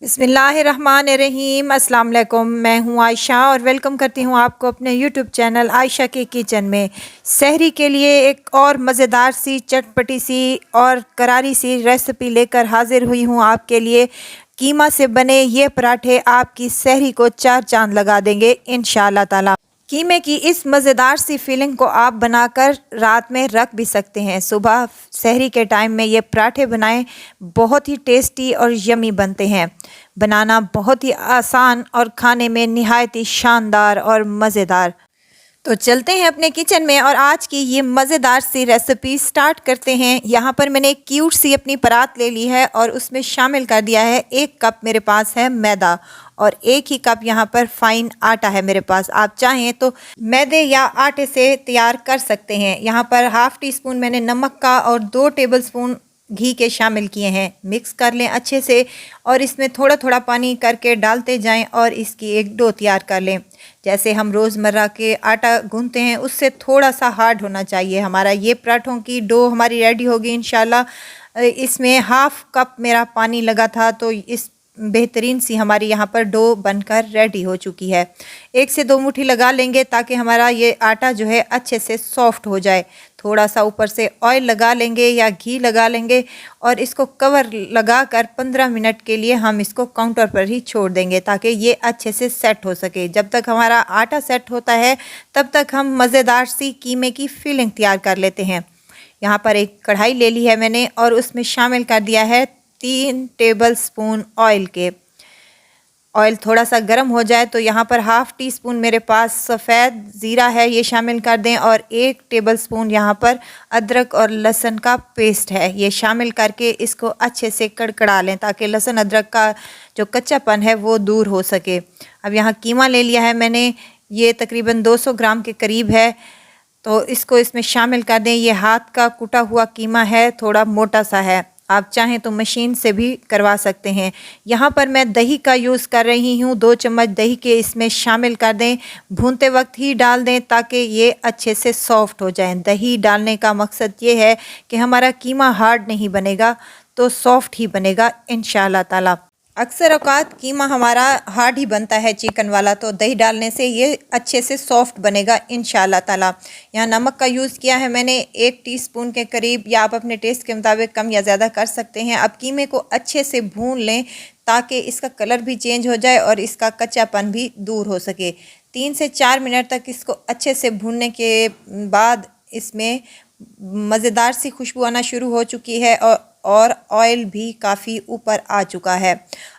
बिस्मिल्लाहिर्रहमानिर्रहीम। अस्सलाम वालेकुम। मैं हूं आयशा और वेलकम करती हूं आपको अपने यूट्यूब चैनल आयशा के किचन में। सहरी के लिए एक और मज़ेदार सी चटपटी सी और करारी सी रेसिपी लेकर हाज़िर हुई हूं आपके लिए। कीमा से बने ये पराठे आपकी सहरी को चार चांद लगा देंगे इंशाअल्लाह ताला। कीमे की इस मज़ेदार सी फीलिंग को आप बनाकर रात में रख भी सकते हैं। सुबह सहरी के टाइम में ये पराठे बनाएं, बहुत ही टेस्टी और यमी बनते हैं। बनाना बहुत ही आसान और खाने में निहायत ही शानदार और मज़ेदार। तो चलते हैं अपने किचन में और आज की ये मज़ेदार सी रेसिपी स्टार्ट करते हैं। यहाँ पर मैंने एक क्यूट सी अपनी परात ले ली है और उसमें शामिल कर दिया है 1 कप मेरे पास है मैदा और 1 ही कप यहाँ पर फाइन आटा है मेरे पास। आप चाहें तो मैदे या आटे से तैयार कर सकते हैं। यहाँ पर हाफ़ टी स्पून मैंने नमक का और 2 टेबलस्पून घी के शामिल किए हैं। मिक्स कर लें अच्छे से और इसमें थोड़ा थोड़ा पानी करके डालते जाएं और इसकी एक डो तैयार कर लें। जैसे हम रोज़मर्रा के आटा गूंथते हैं उससे थोड़ा सा हार्ड होना चाहिए हमारा। ये पराठों की डो हमारी रेडी होगी इंशाल्लाह। इसमें हाफ़ कप मेरा पानी लगा था तो इस बेहतरीन सी हमारी यहाँ पर डो बनकर रेडी हो चुकी है। 1 से 2 मुट्ठी लगा लेंगे ताकि हमारा ये आटा जो है अच्छे से सॉफ्ट हो जाए। थोड़ा सा ऊपर से ऑयल लगा लेंगे या घी लगा लेंगे और इसको कवर लगाकर 15 मिनट के लिए हम इसको काउंटर पर ही छोड़ देंगे ताकि ये अच्छे से सेट हो सके। जब तक हमारा आटा सेट होता है तब तक हम मज़ेदार सी कीमे की फिलिंग तैयार कर लेते हैं। यहाँ पर एक कढ़ाई ले ली है मैंने और उसमें शामिल कर दिया है 3 टेबलस्पून ऑयल के। ऑयल थोड़ा सा गर्म हो जाए तो यहाँ पर हाफ़ टी स्पून मेरे पास सफ़ेद ज़ीरा है, ये शामिल कर दें और 1 टेबलस्पून यहाँ पर अदरक और लहसुन का पेस्ट है, ये शामिल करके इसको अच्छे से कड़कड़ा लें ताकि लहसुन अदरक का जो कच्चापन है वो दूर हो सके। अब यहाँ कीमा ले लिया है मैंने, ये तकरीबन 200 ग्राम के करीब है, तो इसको इसमें शामिल कर दें। ये हाथ का कुटा हुआ कीमा है, थोड़ा मोटा सा है, आप चाहें तो मशीन से भी करवा सकते हैं। यहाँ पर मैं दही का यूज़ कर रही हूँ, 2 चम्मच दही के इसमें शामिल कर दें। भूनते वक्त ही डाल दें ताकि ये अच्छे से सॉफ्ट हो जाएं। दही डालने का मकसद ये है कि हमारा कीमा हार्ड नहीं बनेगा तो सॉफ्ट ही बनेगा इंशाअल्लाह ताला। अक्सर औकात कीमा हमारा हार्ड ही बनता है चिकन वाला, तो दही डालने से ये अच्छे से सॉफ्ट बनेगा इंशाअल्लाह ताला। यहाँ नमक का यूज़ किया है मैंने 1 टीस्पून के करीब, या आप अपने टेस्ट के मुताबिक कम या ज़्यादा कर सकते हैं। अब कीमे को अच्छे से भून लें ताकि इसका कलर भी चेंज हो जाए और इसका कच्चापन भी दूर हो सके। 3 से 4 मिनट तक इसको अच्छे से भूनने के बाद इसमें मज़ेदार सी खुशबू आना शुरू हो चुकी है और ऑयल भी काफ़ी ऊपर आ चुका है।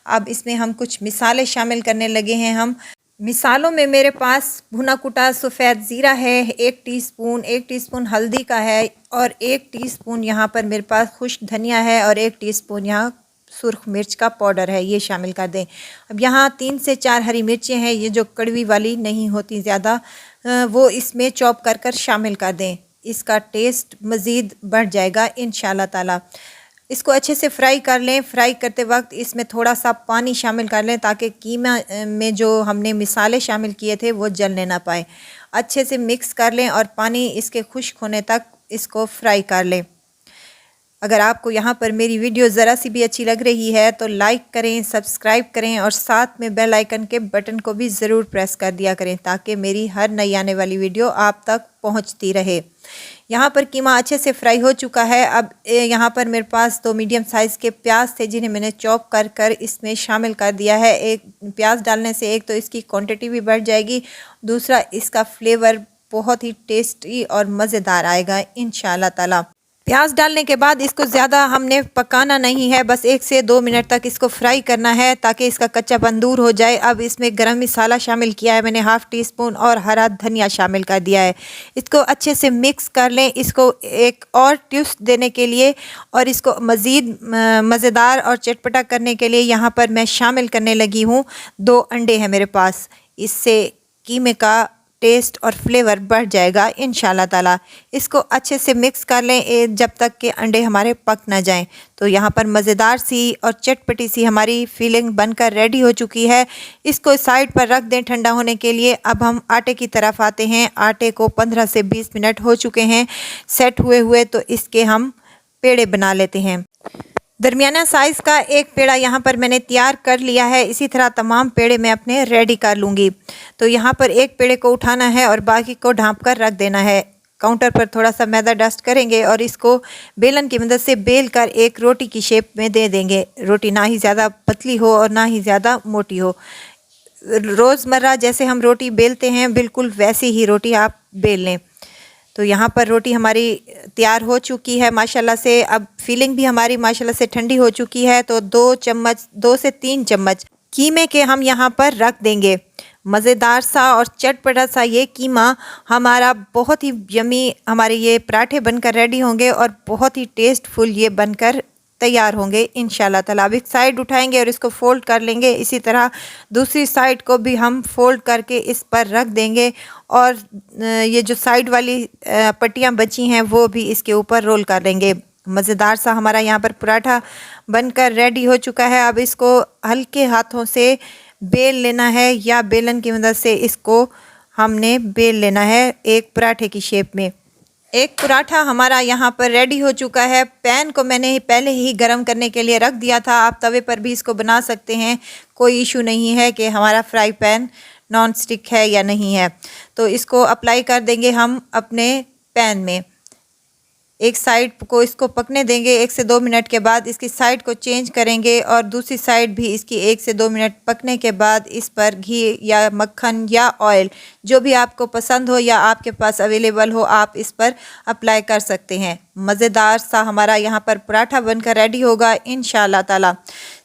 अब इसमें हम कुछ मिसालें शामिल करने लगे हैं। हम मिसालों में मेरे पास भुना कुटा सफ़ेद ज़ीरा है 1 टीस्पून हल्दी का है और 1 टीस्पून यहाँ पर मेरे पास खुश्क धनिया है और 1 टीस्पून यहाँ सुर्ख मिर्च का पाउडर है, ये शामिल कर दें। अब यहाँ 3 से 4 हरी मिर्चें हैं, ये जो कड़वी वाली नहीं होती ज़्यादा, वो इसमें चॉप कर शामिल कर दें। इसका टेस्ट मज़ीद बढ़ जाएगा इंशाअल्लाह ताला। इसको अच्छे से फ्राई कर लें। फ्राई करते वक्त इसमें थोड़ा सा पानी शामिल कर लें ताकि कीमा में जो हमने मिसाले शामिल किए थे वो जलने ना पाए। अच्छे से मिक्स कर लें और पानी इसके खुश्क होने तक इसको फ्राई कर लें। अगर आपको यहाँ पर मेरी वीडियो ज़रा सी भी अच्छी लग रही है तो लाइक करें, सब्सक्राइब करें और साथ में बेल आइकन के बटन को भी ज़रूर प्रेस कर दिया करें ताकि मेरी हर नई आने वाली वीडियो आप तक पहुँचती रहे। यहाँ पर कीमा अच्छे से फ्राई हो चुका है। अब यहाँ पर मेरे पास 2 मीडियम साइज़ के प्याज थे जिन्हें मैंने चॉप कर इसमें शामिल कर दिया है। एक प्याज डालने से एक तो इसकी क्वांटिटी भी बढ़ जाएगी, दूसरा इसका फ्लेवर बहुत ही टेस्टी और मज़ेदार आएगा इंशाअल्लाह ताला। प्याज डालने के बाद इसको ज़्यादा हमने पकाना नहीं है, बस 1 से 2 मिनट तक इसको फ्राई करना है ताकि इसका कच्चापन दूर हो जाए। अब इसमें गरम मसाला शामिल किया है मैंने हाफ़ टीस्पून और हरा धनिया शामिल कर दिया है। इसको अच्छे से मिक्स कर लें, इसको एक और ट्विस्ट देने के लिए और इसको मज़ीद मज़ेदार और चटपटा करने के लिए यहाँ पर मैं शामिल करने लगी हूँ 2 अंडे हैं मेरे पास। इससे कीमे का टेस्ट और फ्लेवर बढ़ जाएगा इंशाअल्लाह ताला। इसको अच्छे से मिक्स कर लें जब तक कि अंडे हमारे पक ना जाएं। तो यहाँ पर मज़ेदार सी और चटपटी सी हमारी फिलिंग बनकर रेडी हो चुकी है। इसको साइड पर रख दें ठंडा होने के लिए। अब हम आटे की तरफ आते हैं। आटे को 15 से 20 मिनट हो चुके हैं सेट हुए, तो इसके हम पेड़े बना लेते हैं। दरमियाना साइज़ का एक पेड़ा यहाँ पर मैंने तैयार कर लिया है। इसी तरह तमाम पेड़े मैं अपने रेडी कर लूँगी। तो यहाँ पर एक पेड़े को उठाना है और बाकी को ढाँप कर रख देना है। काउंटर पर थोड़ा सा मैदा डस्ट करेंगे और इसको बेलन की मदद से बेल कर एक रोटी की शेप में दे देंगे। रोटी ना ही ज़्यादा पतली हो और ना ही ज़्यादा मोटी हो। रोज़मर्रा जैसे हम रोटी बेलते हैं बिल्कुल वैसी ही रोटी आप बेल लें। तो यहाँ पर रोटी हमारी तैयार हो चुकी है माशाल्लाह से। अब फिलिंग भी हमारी माशाल्लाह से ठंडी हो चुकी है। तो 2 से 3 चम्मच कीमे के हम यहाँ पर रख देंगे। मज़ेदार सा और चटपटा सा ये कीमा हमारा बहुत ही यमी हमारे ये पराठे बनकर रेडी होंगे और बहुत ही टेस्टफुल ये बनकर तैयार होंगे इंशाल्लाह ताला। अब एक साइड उठाएंगे और इसको फ़ोल्ड कर लेंगे। इसी तरह दूसरी साइड को भी हम फ़ोल्ड करके इस पर रख देंगे और ये जो साइड वाली पट्टियाँ बची हैं वो भी इसके ऊपर रोल कर लेंगे। मज़ेदार सा हमारा यहाँ पर पराठा बनकर रेडी हो चुका है। अब इसको हल्के हाथों से बेल लेना है या बेलन की मदद से इसको हमने बेल लेना है एक पराठे की शेप में। एक पराठा हमारा यहाँ पर रेडी हो चुका है। पैन को मैंने पहले ही गरम करने के लिए रख दिया था। आप तवे पर भी इसको बना सकते हैं, कोई इशू नहीं है कि हमारा फ्राई पैन नॉन स्टिक है या नहीं है। तो इसको अप्लाई कर देंगे हम अपने पैन में। एक साइड को इसको पकने देंगे। 1 से 2 मिनट के बाद इसकी साइड को चेंज करेंगे और दूसरी साइड भी इसकी 1 से 2 मिनट पकने के बाद इस पर घी या मक्खन या ऑयल जो भी आपको पसंद हो या आपके पास अवेलेबल हो आप इस पर अप्लाई कर सकते हैं। मज़ेदार सा हमारा यहाँ पर पराठा बनकर रेडी होगा इंशाल्लाह ताला।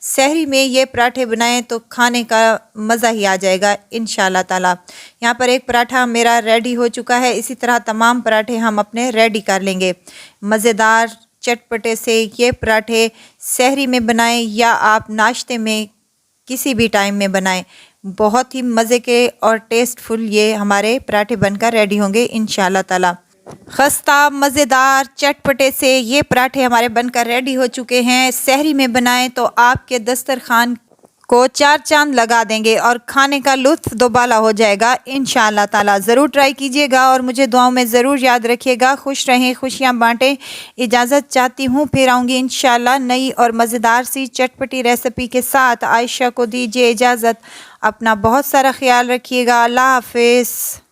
सहरी में ये पराठे बनाएं तो खाने का मज़ा ही आ जाएगा इंशाल्लाह ताला। यहाँ पर एक पराठा मेरा रेडी हो चुका है। इसी तरह तमाम पराठे हम अपने रेडी कर लेंगे। मज़ेदार चटपटे से ये पराठे सहरी में बनाएं या आप नाश्ते में किसी भी टाइम में बनाएं, बहुत ही मज़े के और टेस्टफुल ये हमारे पराठे बनकर रेडी होंगे इंशाल्लाह ताला। खस्ता मज़ेदार चटपटे से ये पराठे हमारे बनकर रेडी हो चुके हैं। सहरी में बनाएं तो आपके दस्तरखान को 4 चांद लगा देंगे और खाने का लुत्फ़ दोबाला हो जाएगा इंशाल्लाह ताला। ज़रूर ट्राई कीजिएगा और मुझे दुआओं में ज़रूर याद रखिएगा। खुश रहें, खुशियाँ बांटें। इजाज़त चाहती हूँ, फिर आऊँगी इंशाल्लाह नई और मज़ेदार सी चटपटी रेसिपी के साथ। आयशा को दीजिए इजाज़त। अपना बहुत सारा ख्याल रखिएगा। अल्लाह हाफ़िज़।